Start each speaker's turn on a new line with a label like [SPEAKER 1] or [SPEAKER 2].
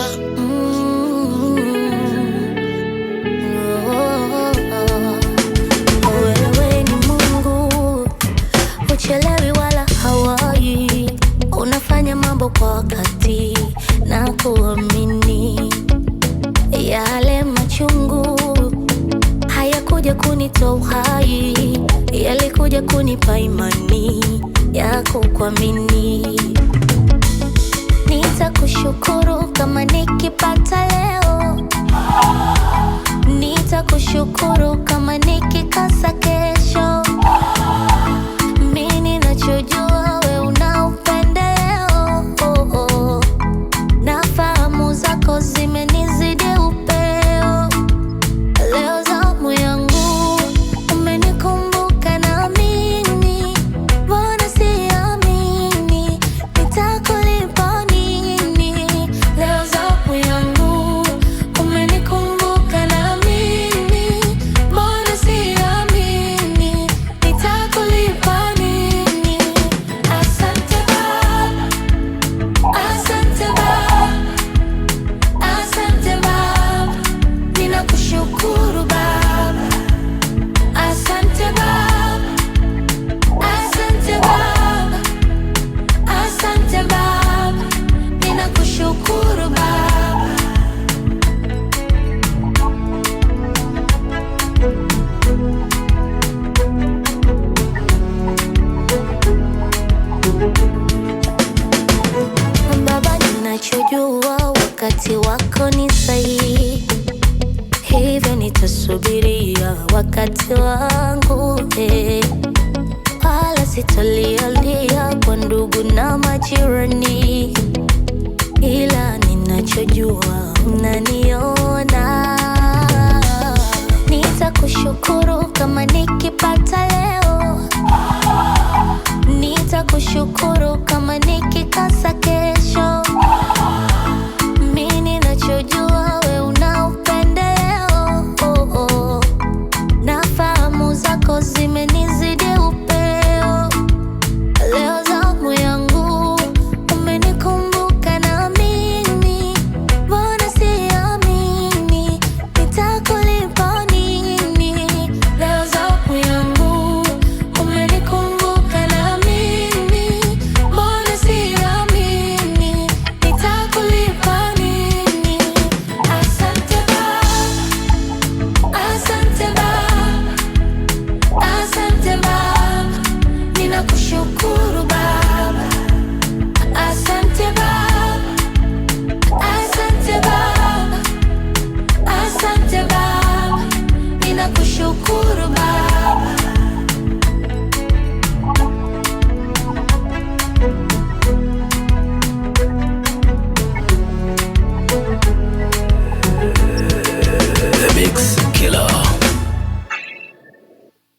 [SPEAKER 1] hapa.
[SPEAKER 2] Wewe ni Mungu, huchelewi wala hawai, unafanya mambo kwa wakati na kuamini. Yale machungu hayakuja kunitoa uhai, yalikuja kunipa imani ya kukuamini. Nitakushukuru kama nikipata leo, nitakushukuru kama nikikosa kesho. Mimi ninachojua we una upendeleo, na fahamu zako zimenizidi upeo. Leo zamu yangu umenikumbuka na mimi, mbona siamini nitakulipa nini? Leo zamu yangu umenikumbuka na mimi, mbona siamini nitakulipa nini? Asante Baba, asante Baba, asante Baba, ninakushukuru Baba. Asante Baba, asante Baba, asante Baba, ninakushukuru Baba. Baba, ninachojua wakati wako ni sahihi, hivyo nitasubiria wakati wangu, wala sitalialia kwa ndugu na majirani, ila ninachojua unaniona. Nitakushukuru kama nikipata leo, nitakushukuru kama nikikosa kesho. Mimi ninachojua we una upendeleo, na fahamu zako zimenizidi upeo. Leo zamu yangu umenikumbuka na mimi, mbona siamini nitakulipa nini? Leo zamu yangu umenikumbuka na mimi, mbona siamini nitakulipa nini? Asante Baba, asante Baba, asante Baba, ninakushukuru Baba. Asante Baba, asante Baba, asante Baba, ninakushukuru Baba.